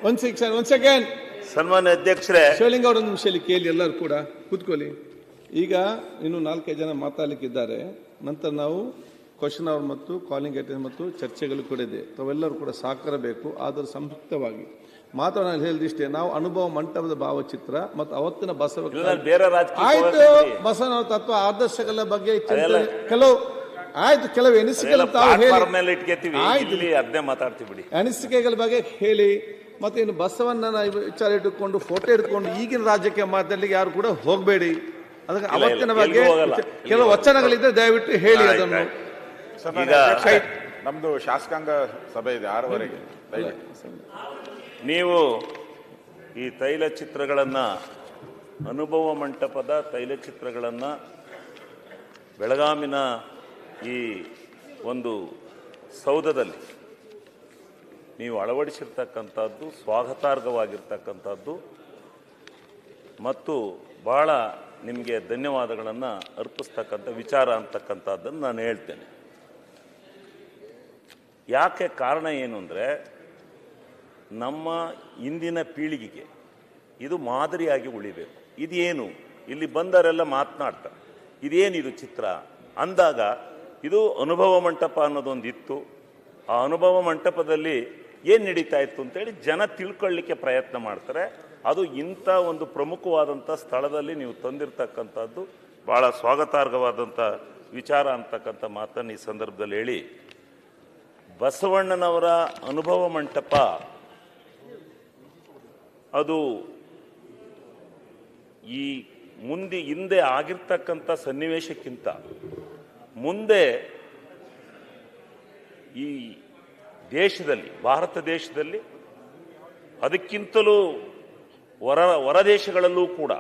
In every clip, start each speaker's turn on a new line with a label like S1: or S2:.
S1: ಒಂದ್ ಸೆಕೆಂಡ್.
S2: ಸನ್ಮಾನ್ಯ ಅಧ್ಯಕ್ಷರೇ,
S1: ಶಿವಲಿಂಗ ಅವರ ಒಂದು ನಿಮಿಷ ಕೇಳಿ, ಎಲ್ಲರೂ ಕೂಡ ಕೂತ್ಕೊಳ್ಳಿ. ಈಗ ಇನ್ನು 4-5 ಜನ ಮಾತಾಡಲಿಕ್ಕಿದ್ದಾರೆ. ನಂತರ ನಾವು ಕ್ವಶನ್ ಅವರ್ ಮತ್ತು ಕಾಲಿಂಗ್ ಅಟೆಂಡ್ ಮತ್ತು ಚರ್ಚೆಗಳು ಕೂಡ ಇದೆ. ತಾವೆಲ್ಲರೂ ಕೂಡ ಸಹಕರಿಸಬೇಕು. ಆದರೆ ಸಂಕ್ಷಿಪ್ತವಾಗಿ ಮಾತಾಡೋಣ ಹೇಳಿದಿಷ್ಟೇ. ನಾವು ಅನುಭವ ಮಂಟಪದ ಭಾವಚಿತ್ರ ಮತ್ತು ಅವತ್ತಿನ ಬಸವ ಆಯ್ತು, ಬಸವನ ತತ್ವ ಆದರ್ಶಗಳ ಬಗ್ಗೆ ಕೆಲವು ಕೆಲವು ಅನಿಸಿಕೆಗಳು ಅನಿಸಿಕೆಗಳ ಬಗ್ಗೆ ಹೇಳಿ. ಮತ್ತೆ ಇನ್ನು ಬಸವಣ್ಣನ ವಿಚಾರ ಇಟ್ಟುಕೊಂಡು ಫೋಟೋ ಇಟ್ಕೊಂಡು ಈಗಿನ ರಾಜ್ಯಕ್ಕೆ ಮಾತಾಡ್ಲಿಕ್ಕೆ ಯಾರು ಕೂಡ ಹೋಗಬೇಡಿ. ಅದಕ್ಕೆ ಅವತ್ತಿನ ಬಗ್ಗೆ ಕೆಲವು ವಚನಗಳಿದ್ರೆ ದಯವಿಟ್ಟು ಹೇಳಿ. ಅದನ್ನು
S3: ನಮ್ದು ಶಾಸಕಾಂಗ ಸಭೆ ಇದೆ 6:15.
S2: ನೀವು ಈ ತೈಲಚಿತ್ರಗಳನ್ನು, ಅನುಭವ ಮಂಟಪದ ತೈಲಚಿತ್ರಗಳನ್ನು ಬೆಳಗಾಮಿನ ಈ ಒಂದು ಸೌಧದಲ್ಲಿ ನೀವು ಅಳವಡಿಸಿರ್ತಕ್ಕಂಥದ್ದು ಸ್ವಾಗತಾರ್ಹವಾಗಿರ್ತಕ್ಕಂಥದ್ದು ಮತ್ತು ಭಾಳ ನಿಮಗೆ ಧನ್ಯವಾದಗಳನ್ನು ಅರ್ಪಿಸ್ತಕ್ಕಂಥ ವಿಚಾರ ಅಂತಕ್ಕಂಥದ್ದನ್ನು ನಾನು ಹೇಳ್ತೇನೆ. ಯಾಕೆ ಕಾರಣ ಏನು ಅಂದರೆ, ನಮ್ಮ ಇಂದಿನ ಪೀಳಿಗೆಗೆ ಇದು ಮಾದರಿಯಾಗಿ ಉಳಿಬೇಕು. ಇದೇನು ಇಲ್ಲಿ ಬಂದವರೆಲ್ಲ ಮಾತನಾಡ್ತಾರೆ, ಇದೇನಿದು ಚಿತ್ರ ಅಂದಾಗ ಇದು ಅನುಭವ ಮಂಟಪ ಅನ್ನೋದೊಂದು ಇತ್ತು. ಆ ಅನುಭವ ಮಂಟಪದಲ್ಲಿ ಏನು ನಡೀತಾ ಇತ್ತು ಅಂತೇಳಿ ಜನ ತಿಳ್ಕೊಳ್ಳಿಕ್ಕೆ ಪ್ರಯತ್ನ ಮಾಡ್ತಾರೆ. ಅದು ಇಂಥ ಒಂದು ಪ್ರಮುಖವಾದಂಥ ಸ್ಥಳದಲ್ಲಿ ನೀವು ತಂದಿರತಕ್ಕಂಥದ್ದು ಭಾಳ ಸ್ವಾಗತಾರ್ಹವಾದಂಥ ವಿಚಾರ ಅಂತಕ್ಕಂಥ ಮಾತನ್ನು ಈ ಸಂದರ್ಭದಲ್ಲಿ ಹೇಳಿ, ಬಸವಣ್ಣನವರ ಅನುಭವ ಮಂಟಪ ಅದು ಈ ಹಿಂದೆ ಆಗಿರ್ತಕ್ಕಂಥ ಸನ್ನಿವೇಶಕ್ಕಿಂತ ಮುಂದೆ ಈ ದೇಶದಲ್ಲಿ, ಭಾರತ ದೇಶದಲ್ಲಿ, ಅದಕ್ಕಿಂತಲೂ ಹೊರ ದೇಶಗಳಲ್ಲೂ ಕೂಡ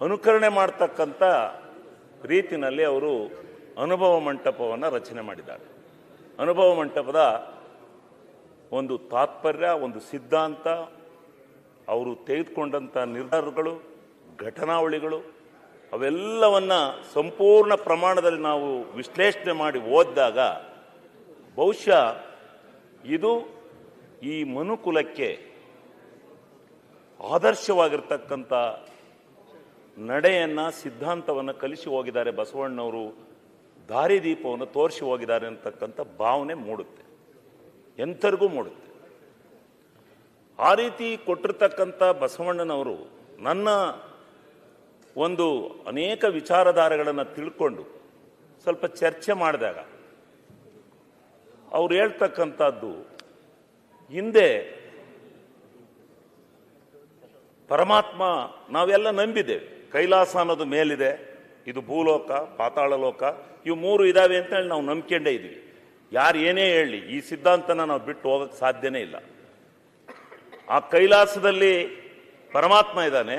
S2: ಅನುಕರಣೆ ಮಾಡ್ತಕ್ಕಂಥ ರೀತಿಯಲ್ಲಿ ಅವರು ಅನುಭವ ಮಂಟಪವನ್ನು ರಚನೆ ಮಾಡಿದ್ದಾರೆ. ಅನುಭವ ಮಂಟಪದ ಒಂದು ತಾತ್ಪರ್ಯ, ಒಂದು ಸಿದ್ಧಾಂತ, ಅವರು ತೆಗೆದುಕೊಂಡಂಥ ನಿರ್ಧಾರಗಳು, ಘಟನಾವಳಿಗಳು ಅವೆಲ್ಲವನ್ನು ಸಂಪೂರ್ಣ ಪ್ರಮಾಣದಲ್ಲಿ ನಾವು ವಿಶ್ಲೇಷಣೆ ಮಾಡಿ ಓದಿದಾಗ ಬಹುಶಃ ಇದು ಈ ಮನುಕುಲಕ್ಕೆ ಆದರ್ಶವಾಗಿರ್ತಕ್ಕಂಥ ನಡೆಯನ್ನು, ಸಿದ್ಧಾಂತವನ್ನು ಕಲಿಸಿ ಹೋಗಿದ್ದಾರೆ. ಬಸವಣ್ಣವರು ದಾರಿದೀಪವನ್ನು ತೋರಿಸಿ ಹೋಗಿದ್ದಾರೆ ಅಂತಕ್ಕಂಥ ಭಾವನೆ ಮೂಡುತ್ತೆ, ಎಂಥರಿಗೂ ಮೂಡುತ್ತೆ. ಆ ರೀತಿ ಕೊಟ್ಟಿರ್ತಕ್ಕಂಥ ಬಸವಣ್ಣನವರು ನನ್ನ ಒಂದು ಅನೇಕ ವಿಚಾರಧಾರೆಗಳನ್ನು ತಿಳ್ಕೊಂಡು ಸ್ವಲ್ಪ ಚರ್ಚೆ ಮಾಡಿದಾಗ ಅವ್ರು ಹೇಳ್ತಕ್ಕಂಥದ್ದು, ಹಿಂದೆ ಪರಮಾತ್ಮ ನಾವೆಲ್ಲ ನಂಬಿದ್ದೇವೆ, ಕೈಲಾಸ ಅನ್ನೋದು ಮೇಲಿದೆ, ಇದು ಭೂಲೋಕ, ಪಾತಾಳ ಲೋಕ, ಇವು 3 ಇದಾವೆ ಅಂತ ಹೇಳಿ ನಾವು ನಂಬ್ಕೊಂಡೇ ಇದ್ವಿ. ಯಾರು ಏನೇ ಹೇಳಿ ಈ ಸಿದ್ಧಾಂತನ ನಾವು ಬಿಟ್ಟು ಹೋಗಕ್ಕೆ ಸಾಧ್ಯನೇ ಇಲ್ಲ. ಆ ಕೈಲಾಸದಲ್ಲಿ ಪರಮಾತ್ಮ ಇದ್ದಾನೆ,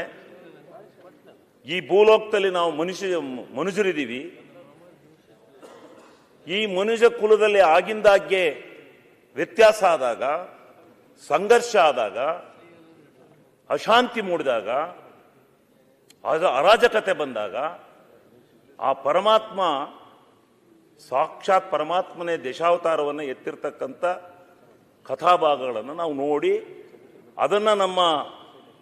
S2: ಈ ಭೂಲೋಕದಲ್ಲಿ ನಾವು ಮನುಷ್ಯರಿದ್ದೀವಿ. ಈ ಮನುಷ್ಯ ಕುಲದಲ್ಲಿ ಆಗಿಂದಾಗ್ಗೆ ವ್ಯತ್ಯಾಸ ಆದಾಗ, ಸಂಘರ್ಷ ಆದಾಗ, ಅಶಾಂತಿ ಮೂಡಿದಾಗ, ಅರಾಜಕತೆ ಬಂದಾಗ ಆ ಪರಮಾತ್ಮ, ಸಾಕ್ಷಾತ್ ಪರಮಾತ್ಮನೇ ದೇಶಾವತಾರವನ್ನು ಎತ್ತಿರ್ತಕ್ಕಂಥ ಕಥಾಭಾಗಗಳನ್ನು ನಾವು ನೋಡಿ ಅದನ್ನು ನಮ್ಮ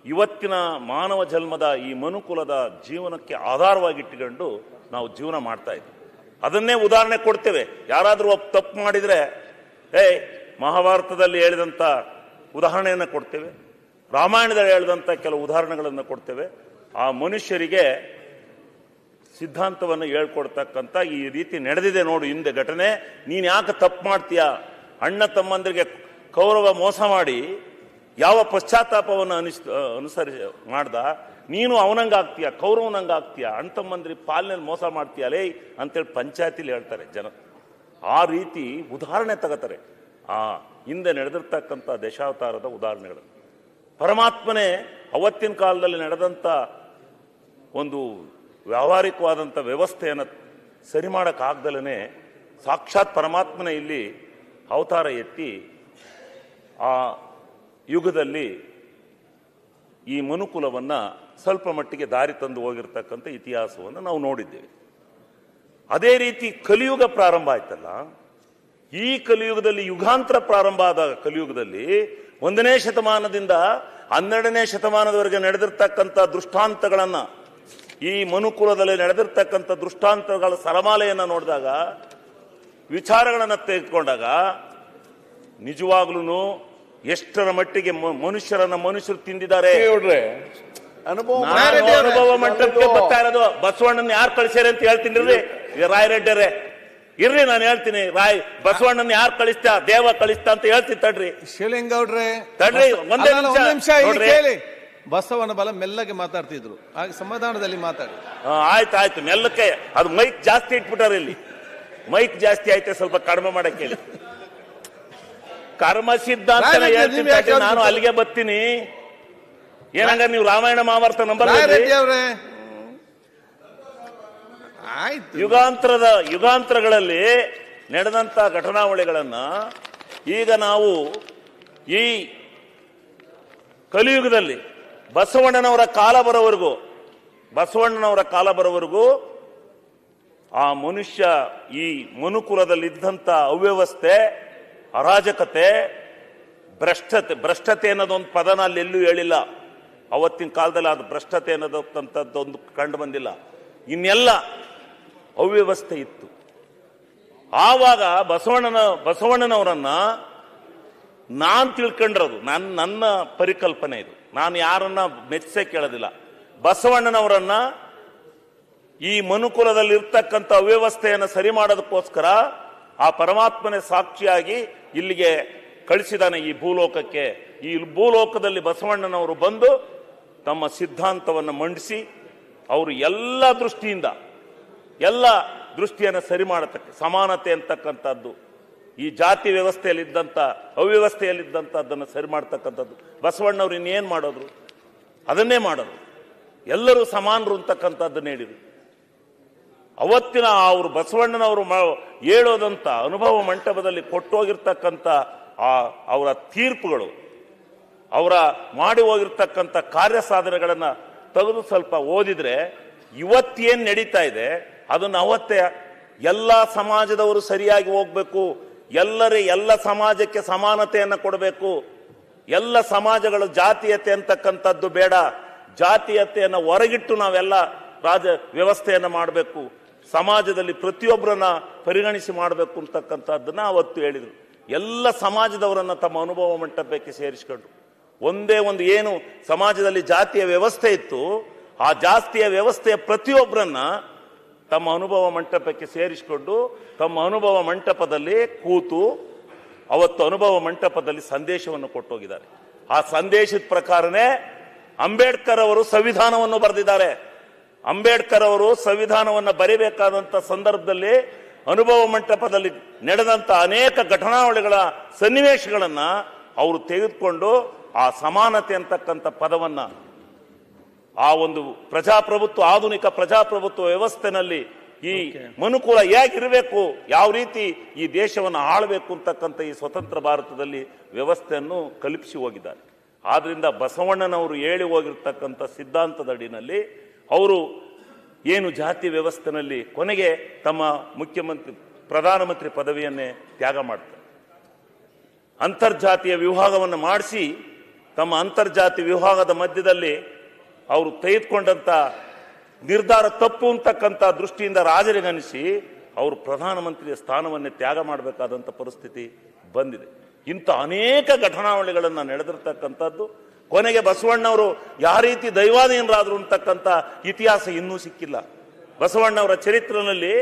S2: ಇವತ್ತಿನ ಮಾನವ ಜನ್ಮದ ಈ ಮನುಕುಲದ ಜೀವನಕ್ಕೆ ಆಧಾರವಾಗಿಟ್ಟುಕೊಂಡು ನಾವು ಜೀವನ ಮಾಡ್ತಾ ಇದ್ದೀವಿ. ಅದನ್ನೇ ಉದಾಹರಣೆ ಕೊಡ್ತೇವೆ. ಯಾರಾದರೂ ತಪ್ಪು ಮಾಡಿದರೆ ಮಹಾಭಾರತದಲ್ಲಿ ಹೇಳಿದಂಥ ಉದಾಹರಣೆಯನ್ನು ಕೊಡ್ತೇವೆ, ರಾಮಾಯಣದಲ್ಲಿ ಹೇಳಿದಂಥ ಕೆಲವು ಉದಾಹರಣೆಗಳನ್ನು ಕೊಡ್ತೇವೆ. ಆ ಮನುಷ್ಯರಿಗೆ ಸಿದ್ಧಾಂತವನ್ನು ಹೇಳ್ಕೊಡ್ತಕ್ಕಂಥ ಈ ರೀತಿ ನಡೆದಿದೆ ನೋಡು ಹಿಂದೆ ಘಟನೆ. ನೀನು ಯಾಕೆ ತಪ್ಪು ಮಾಡ್ತೀಯಾ? ಅಣ್ಣ ತಮ್ಮಂದರಿಗೆ ಕೌರವ ಮೋಸ ಮಾಡಿ ಯಾವ ಪಶ್ಚಾತ್ತಾಪವನ್ನು ಮಾಡ್ದ, ನೀನು ಅವನಂಗಾಗ್ತೀಯ, ಕೌರವನಂಗಾಗ್ತೀಯ, ಅಣ್ಣ ತಮ್ಮಂದ್ರಿಗೆ ಪಾಲನೆಯಲ್ಲಿ ಮೋಸ ಮಾಡ್ತೀಯ ಲೇ ಅಂತೇಳಿ ಪಂಚಾಯತಿಲಿ ಹೇಳ್ತಾರೆ ಜನ. ಆ ರೀತಿ ಉದಾಹರಣೆ ತಗೋತಾರೆ ಆ ಹಿಂದೆ ನಡೆದಿರ್ತಕ್ಕಂಥ ದಶಾವತಾರದ ಉದಾಹರಣೆಗಳು. ಪರಮಾತ್ಮನೇ ಅವತ್ತಿನ ಕಾಲದಲ್ಲಿ ನಡೆದಂಥ ಒಂದು ವ್ಯಾವಹಾರಿಕವಾದಂಥ ವ್ಯವಸ್ಥೆಯನ್ನು ಸರಿ ಮಾಡೋಕ್ಕಾಗ್ದಲೇ ಸಾಕ್ಷಾತ್ ಪರಮಾತ್ಮನೇ ಇಲ್ಲಿ ಅವತಾರ ಎತ್ತಿ ಆ ಯುಗದಲ್ಲಿ ಈ ಮನುಕುಲವನ್ನು ಸ್ವಲ್ಪ ಮಟ್ಟಿಗೆ ದಾರಿ ತಂದು ಹೋಗಿರ್ತಕ್ಕಂಥ ಇತಿಹಾಸವನ್ನು ನಾವು ನೋಡಿದ್ದೇವೆ. ಅದೇ ರೀತಿ ಕಲಿಯುಗ ಪ್ರಾರಂಭ ಆಯ್ತಲ್ಲ, ಈ ಕಲಿಯುಗದಲ್ಲಿ ಯುಗಾಂತರ ಪ್ರಾರಂಭ ಆದ ಕಲಿಯುಗದಲ್ಲಿ 1ನೇ ಶತಮಾನದಿಂದ 12ನೇ ಶತಮಾನದವರೆಗೆ ನಡೆದಿರ್ತಕ್ಕಂಥ ದೃಷ್ಟಾಂತಗಳನ್ನ, ಈ ಮನುಕುಲದಲ್ಲಿ ನಡೆದಿರ್ತಕ್ಕಂಥ ದೃಷ್ಟಾಂತಗಳ ಸರಮಾಲೆಯನ್ನು ನೋಡಿದಾಗ, ವಿಚಾರಗಳನ್ನು ತೆಗೆದುಕೊಂಡಾಗ ನಿಜವಾಗ್ಲೂ ಎಷ್ಟರ ಮಟ್ಟಿಗೆ ಮನುಷ್ಯರು ತಿಂದಿದ್ದಾರೆ. ಅನುಭವ ಮಂಟಪಕ್ಕೆ ಬರ್ತಾ ಇರೋದು. ಬಸವಣ್ಣನ ಯಾರು ಕಳಿಸ್ಯಾರ ಅಂತ ಹೇಳ್ತೀನಿ ರಾಯರೆಡ್ಡರೇ, ಇರ್ರಿ ನಾನು ಹೇಳ್ತೀನಿ. ಬಸವಣ್ಣನ ಯಾರು ಕಳಿಸ್ತಾ, ದೇವ ಕಳಿಸ್ತಾ ಅಂತ ಹೇಳ್ತೀನಿ ತಡ್ರಿ.
S1: ಶಿವಲಿಂಗೌಡ್ರೆ
S2: ತಡ್ರಿ, ಒಂದೇ ನಿಮಿಷ
S1: ಕೇಳಿ. ಬಸವಣ್ಣ ಬಲ ಮೆಲ್ಲಗೆ ಮಾತಾಡ್ತಿದ್ರು, ಹಾಗೆ ಸಮಾಧಾನದಲ್ಲಿ ಮಾತಾಡಿ.
S2: ಆಯ್ತು ಮೆಲ್ಲಕ್ಕೆ. ಅದು ಮೈಕ್ ಜಾಸ್ತಿ ಇಟ್ಬಿಟ್ಟಾರೆ ಇಲ್ಲಿ. ಮೈಕ್ ಜಾಸ್ತಿ ಆಯ್ತು, ಸ್ವಲ್ಪ ಕಡಿಮೆ ಮಾಡಕ್ ಹೇಳಿ. ಕರ್ಮ ಸಿದ್ಧಾಂತ ಹೇಳ್ತೀನಿ, ನಾನು ಅಲ್ಲಿಗೆ ಬರ್ತೀನಿ. ಏನಂಗ ನೀವು ರಾಮಾಯಣ ಮಹಾಭಾರತ ನಂಬಲ್ಲ? ಯುಗಾಂತರಗಳಲ್ಲಿ ನಡೆದಂತ ಘಟನಾವಳಿಗಳನ್ನ ಈಗ ನಾವು ಈ ಕಲಿಯುಗದಲ್ಲಿ ಬಸವಣ್ಣನವರ ಕಾಲ ಬರೋವರೆಗೂ ಆ ಮನುಷ್ಯ, ಈ ಮನುಕುಲದಲ್ಲಿದ್ದಂಥ ಅವ್ಯವಸ್ಥೆ, ಅರಾಜಕತೆ, ಭ್ರಷ್ಟತೆ ಅನ್ನೋದೊಂದು ಪದನ ಅಲ್ಲೆಲ್ಲೂ ಹೇಳಿಲ್ಲ. ಅವತ್ತಿನ ಕಾಲದಲ್ಲಿ ಅದು ಭ್ರಷ್ಟತೆ ಅನ್ನೋದಂಥದ್ದೊಂದು ಕಂಡು ಬಂದಿಲ್ಲ. ಇನ್ನೆಲ್ಲ ಅವ್ಯವಸ್ಥೆ ಇತ್ತು. ಆವಾಗ ಬಸವಣ್ಣನವರನ್ನ ನಾನು ತಿಳ್ಕೊಂಡಿರೋದು, ನನ್ನ ಪರಿಕಲ್ಪನೆ ಇದು, ನಾನು ಯಾರನ್ನ ಮೆಚ್ಚೆ ಕೇಳೋದಿಲ್ಲ. ಬಸವಣ್ಣನವರನ್ನ ಈ ಮನುಕುಲದಲ್ಲಿ ಇರ್ತಕ್ಕಂಥ ಅವ್ಯವಸ್ಥೆಯನ್ನು ಸರಿ ಮಾಡೋದಕ್ಕೋಸ್ಕರ ಆ ಪರಮಾತ್ಮನೇ ಸಾಕ್ಷಿಯಾಗಿ ಇಲ್ಲಿಗೆ ಕಳಿಸಿದಾನೆ, ಈ ಭೂಲೋಕಕ್ಕೆ. ಈ ಭೂಲೋಕದಲ್ಲಿ ಬಸವಣ್ಣನವರು ಬಂದು ತಮ್ಮ ಸಿದ್ಧಾಂತವನ್ನು ಮಂಡಿಸಿ, ಅವರು ಎಲ್ಲ ದೃಷ್ಟಿಯನ್ನು ಸರಿ ಮಾಡತಕ್ಕ ಸಮಾನತೆ ಅಂತಕ್ಕಂಥದ್ದು, ಈ ಜಾತಿ ವ್ಯವಸ್ಥೆಯಲ್ಲಿದ್ದಂಥ ಅವ್ಯವಸ್ಥೆಯಲ್ಲಿದ್ದಂಥದ್ದನ್ನು ಸರಿ ಮಾಡ್ತಕ್ಕಂಥದ್ದು. ಬಸವಣ್ಣವ್ರು ಇನ್ನೇನು ಮಾಡೋದ್ರು? ಅದನ್ನೇ ಮಾಡೋದು. ಎಲ್ಲರೂ ಸಮಾನರು ಅಂತಕ್ಕಂಥದ್ದನ್ನು ಹೇಳಿದರು. ಅವತ್ತಿನ ಅವರು ಬಸವಣ್ಣನವರು ಹೇಳೋದಂತ ಅನುಭವ ಮಂಟಪದಲ್ಲಿ ಕೊಟ್ಟೋಗಿರ್ತಕ್ಕಂಥ ಅವರ ತೀರ್ಪುಗಳು, ಅವರ ಮಾಡಿ ಹೋಗಿರ್ತಕ್ಕಂಥ ಕಾರ್ಯ ಸಾಧನೆಗಳನ್ನು ತೆಗೆದು ಸ್ವಲ್ಪ ಓದಿದ್ರೆ ಇವತ್ತೇನು ನಡೀತಾ ಇದೆ ಅದನ್ನು ಅವತ್ತೇ ಎಲ್ಲ ಸಮಾಜದವರು ಸರಿಯಾಗಿ ಹೋಗ್ಬೇಕು, ಎಲ್ಲ ಸಮಾಜಕ್ಕೆ ಸಮಾನತೆಯನ್ನು ಕೊಡಬೇಕು, ಎಲ್ಲ ಸಮಾಜಗಳು ಜಾತೀಯತೆ ಅಂತಕ್ಕಂಥದ್ದು ಬೇಡ, ಜಾತೀಯತೆಯನ್ನು ಹೊರಗಿಟ್ಟು ನಾವೆಲ್ಲ ವ್ಯವಸ್ಥೆಯನ್ನು ಮಾಡಬೇಕು, ಸಮಾಜದಲ್ಲಿ ಪ್ರತಿಯೊಬ್ಬರನ್ನ ಪರಿಗಣಿಸಿ ಮಾಡಬೇಕು ಅಂತಕ್ಕಂಥದ್ದನ್ನ ಅವತ್ತು ಹೇಳಿದರು. ಎಲ್ಲ ಸಮಾಜದವರನ್ನ ತಮ್ಮ ಅನುಭವ ಮಂಟಪಕ್ಕೆ ಸೇರಿಸಿಕೊಂಡ್ರು. ಒಂದೇ ಒಂದು ಏನು ಸಮಾಜದಲ್ಲಿ ಜಾತಿಯ ವ್ಯವಸ್ಥೆ ಇತ್ತು, ಆ ಜಾತಿಯ ವ್ಯವಸ್ಥೆಯ ಪ್ರತಿಯೊಬ್ಬರನ್ನ ತಮ್ಮ ಅನುಭವ ಮಂಟಪಕ್ಕೆ ಸೇರಿಸಿಕೊಂಡು ತಮ್ಮ ಅನುಭವ ಮಂಟಪದಲ್ಲಿ ಕೂತು ಅವತ್ತು ಅನುಭವ ಮಂಟಪದಲ್ಲಿ ಸಂದೇಶವನ್ನು ಕೊಟ್ಟೋಗಿದ್ದಾರೆ. ಆ ಸಂದೇಶದ ಪ್ರಕಾರನೇ ಅಂಬೇಡ್ಕರ್ ಅವರು ಸಂವಿಧಾನವನ್ನು ಬರೆದಿದ್ದಾರೆ. ಅಂಬೇಡ್ಕರ್ ಅವರು ಸಂವಿಧಾನವನ್ನು ಬರೀಬೇಕಾದಂಥ ಸಂದರ್ಭದಲ್ಲಿ ಅನುಭವ ಮಂಟಪದಲ್ಲಿ ನಡೆದಂಥ ಅನೇಕ ಘಟನಾವಳಿಗಳ ಸನ್ನಿವೇಶಗಳನ್ನು ಅವರು ತೆಗೆದುಕೊಂಡು ಆ ಸಮಾನತೆ ಅಂತಕ್ಕಂಥ ಪದವನ್ನ, ಆ ಒಂದು ಪ್ರಜಾಪ್ರಭುತ್ವ, ಆಧುನಿಕ ಪ್ರಜಾಪ್ರಭುತ್ವ ವ್ಯವಸ್ಥೆನಲ್ಲಿ ಈ ಮನುಕುಲ ಹೇಗಿರಬೇಕು, ಯಾವ ರೀತಿ ಈ ದೇಶವನ್ನು ಆಳಬೇಕು ಅಂತಕ್ಕಂಥ ಈ ಸ್ವತಂತ್ರ ಭಾರತದಲ್ಲಿ ವ್ಯವಸ್ಥೆಯನ್ನು ಕಲ್ಪಿಸಿ ಹೋಗಿದ್ದಾರೆ. ಆದ್ರಿಂದ ಬಸವಣ್ಣನವರು ಹೇಳಿ ಹೋಗಿರ್ತಕ್ಕಂಥ ಸಿದ್ಧಾಂತದ ಅಡಿನಲ್ಲಿ ಅವರು ಏನು ಜಾತಿ ವ್ಯವಸ್ಥೆನಲ್ಲಿ ಕೊನೆಗೆ ತಮ್ಮ ಪ್ರಧಾನಮಂತ್ರಿ ಪದವಿಯನ್ನೇ ತ್ಯಾಗ ಮಾಡ್ತಾರೆ. ಅಂತರ್ಜಾತೀಯ ವಿಭಾಗವನ್ನು ಮಾಡಿಸಿ ತಮ್ಮ ಅಂತರ್ಜಾತಿ ವಿಭಾಗದ ಮಧ್ಯದಲ್ಲಿ ಅವರು ತೆಗೆದುಕೊಂಡಂತ ನಿರ್ಧಾರ ತಪ್ಪು ಅಂತಕ್ಕಂಥ ದೃಷ್ಟಿಯಿಂದ ರಾಜರಿಗನಿಸಿ ಅವರು ಪ್ರಧಾನಮಂತ್ರಿಯ ಸ್ಥಾನವನ್ನೇ ತ್ಯಾಗ ಮಾಡಬೇಕಾದಂಥ ಪರಿಸ್ಥಿತಿ ಬಂದಿದೆ. ಇಂಥ ಅನೇಕ ಘಟನಾವಳಿಗಳನ್ನು ನಡೆದಿರ್ತಕ್ಕಂಥದ್ದು. ಕೊನೆಗೆ ಬಸವಣ್ಣವರು ಯಾವ ರೀತಿ ದೈವಾಧೀನರಾದ್ರು ಅಂತಕ್ಕಂಥ ಇತಿಹಾಸ ಇನ್ನೂ ಸಿಕ್ಕಿಲ್ಲ. ಬಸವಣ್ಣವರ ಚರಿತ್ರೆಯಲ್ಲಿ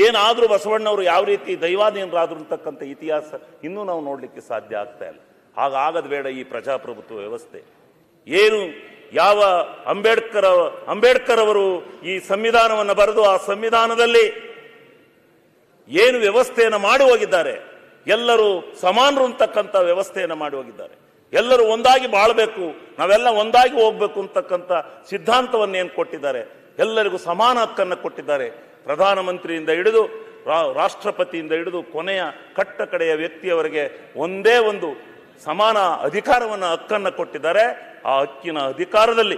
S2: ಏನಾದರೂ ಬಸವಣ್ಣವರು ಯಾವ ರೀತಿ ದೈವಾಧೀನರಾದ್ರು ಅಂತಕ್ಕಂಥ ಇತಿಹಾಸ ಇನ್ನೂ ನಾವು ನೋಡಲಿಕ್ಕೆ ಸಾಧ್ಯ ಆಗ್ತಾ ಇಲ್ಲ. ಹಾಗಾಗದ ಬೇಡ ಈ ಪ್ರಜಾಪ್ರಭುತ್ವ ವ್ಯವಸ್ಥೆ. ಏನು ಯಾವ ಅಂಬೇಡ್ಕರ್ ಅವರು ಈ ಸಂವಿಧಾನವನ್ನು ಬರೆದು ಆ ಸಂವಿಧಾನದಲ್ಲಿ ಏನು ವ್ಯವಸ್ಥೆಯನ್ನು ಮಾಡಿ ಹೋಗಿದ್ದಾರೆ, ಎಲ್ಲರೂ ಸಮಾನರು ಅಂತಕ್ಕಂಥ ವ್ಯವಸ್ಥೆಯನ್ನು ಮಾಡಿ ಹೋಗಿದ್ದಾರೆ. ಎಲ್ಲರೂ ಒಂದಾಗಿ ಬಾಳಬೇಕು, ನಾವೆಲ್ಲ ಒಂದಾಗಿ ಹೋಗ್ಬೇಕು ಅಂತಕ್ಕಂಥ ಸಿದ್ಧಾಂತವನ್ನೇನು ಕೊಟ್ಟಿದ್ದಾರೆ, ಎಲ್ಲರಿಗೂ ಸಮಾನ ಹಕ್ಕನ್ನು ಕೊಟ್ಟಿದ್ದಾರೆ. ಪ್ರಧಾನಮಂತ್ರಿಯಿಂದ ಹಿಡಿದು ರಾಷ್ಟ್ರಪತಿಯಿಂದ ಹಿಡಿದು ಕೊನೆಯ ಕಡೆಯ ವ್ಯಕ್ತಿಯವರೆಗೆ ಒಂದೇ ಒಂದು ಸಮಾನ ಅಧಿಕಾರವನ್ನು, ಹಕ್ಕನ್ನು ಕೊಟ್ಟಿದ್ದಾರೆ. ಆ ಹಕ್ಕಿನ ಅಧಿಕಾರದಲ್ಲಿ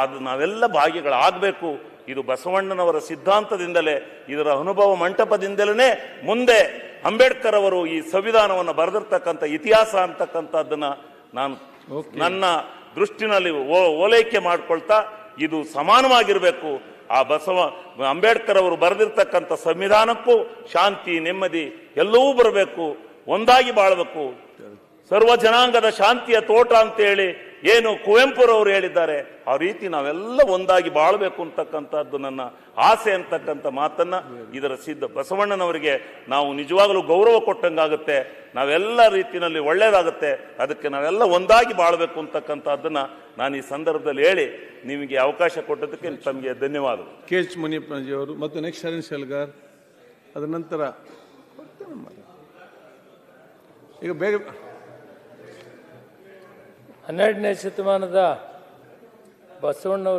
S2: ಅದು ನಾವೆಲ್ಲ ಭಾಗಿಗಳಾಗಬೇಕು. ಇದು ಬಸವಣ್ಣನವರ ಸಿದ್ಧಾಂತದಿಂದಲೇ, ಇದರ ಅನುಭವ ಮಂಟಪದಿಂದಲೇ ಮುಂದೆ ಅಂಬೇಡ್ಕರ್ ಅವರು ಈ ಸಂವಿಧಾನವನ್ನು ಬರೆದಿರ್ತಕ್ಕಂಥ ಇತಿಹಾಸ ಅಂತಕ್ಕಂಥದ್ದನ್ನ ನಾನು ನನ್ನ ದೃಷ್ಟಿನಲ್ಲಿ ಓಲೈಕೆ ಮಾಡ್ಕೊಳ್ತಾ ಇದು ಸಮಾನವಾಗಿರಬೇಕು. ಆ ಅಂಬೇಡ್ಕರ್ ಅವರು ಬರೆದಿರ್ತಕ್ಕಂಥ ಸಂವಿಧಾನಕ್ಕೂ ಶಾಂತಿ, ನೆಮ್ಮದಿ ಎಲ್ಲವೂ ಬರಬೇಕು, ಒಂದಾಗಿ ಬಾಳಬೇಕು. ಸರ್ವ ಜನಾಂಗದ ಶಾಂತಿಯ ತೋಟ ಅಂತೇಳಿ ಏನು ಕುವೆಂಪುರವರು ಹೇಳಿದ್ದಾರೆ, ಆ ರೀತಿ ನಾವೆಲ್ಲ ಒಂದಾಗಿ ಬಾಳಬೇಕು ಅಂತಕ್ಕಂಥದ್ದು ನನ್ನ ಆಸೆ ಅಂತಕ್ಕಂಥ ಮಾತನ್ನ ಇದರ ಸಿದ್ಧ ಬಸವಣ್ಣನವರಿಗೆ ನಾವು ನಿಜವಾಗಲೂ ಗೌರವ ಕೊಟ್ಟಂಗಾಗುತ್ತೆ. ನಾವೆಲ್ಲ ರೀತಿಯಲ್ಲಿ ಒಳ್ಳೇದಾಗುತ್ತೆ. ಅದಕ್ಕೆ ನಾವೆಲ್ಲ ಒಂದಾಗಿ ಬಾಳಬೇಕು ಅಂತಕ್ಕಂಥದ್ದನ್ನ ನಾನು ಈ ಸಂದರ್ಭದಲ್ಲಿ ಹೇಳಿ ನಿಮಗೆ ಅವಕಾಶ ಕೊಟ್ಟದಕ್ಕೆ ತಮಗೆ ಧನ್ಯವಾದಗಳು.
S1: ಕೆ ಎಚ್ ಮುನಿಯಪ್ಪನಜಿಯವರು ಮತ್ತು ನೆಕ್ಸ್ಟ್ ಶರಣ್ ಶೆಲ್ಗಾರ್, ಅದರ ನಂತರ ಈಗ ಬೇಗ
S4: 12ನೇ ಶತಮಾನದ ಬಸವಣ್ಣವರು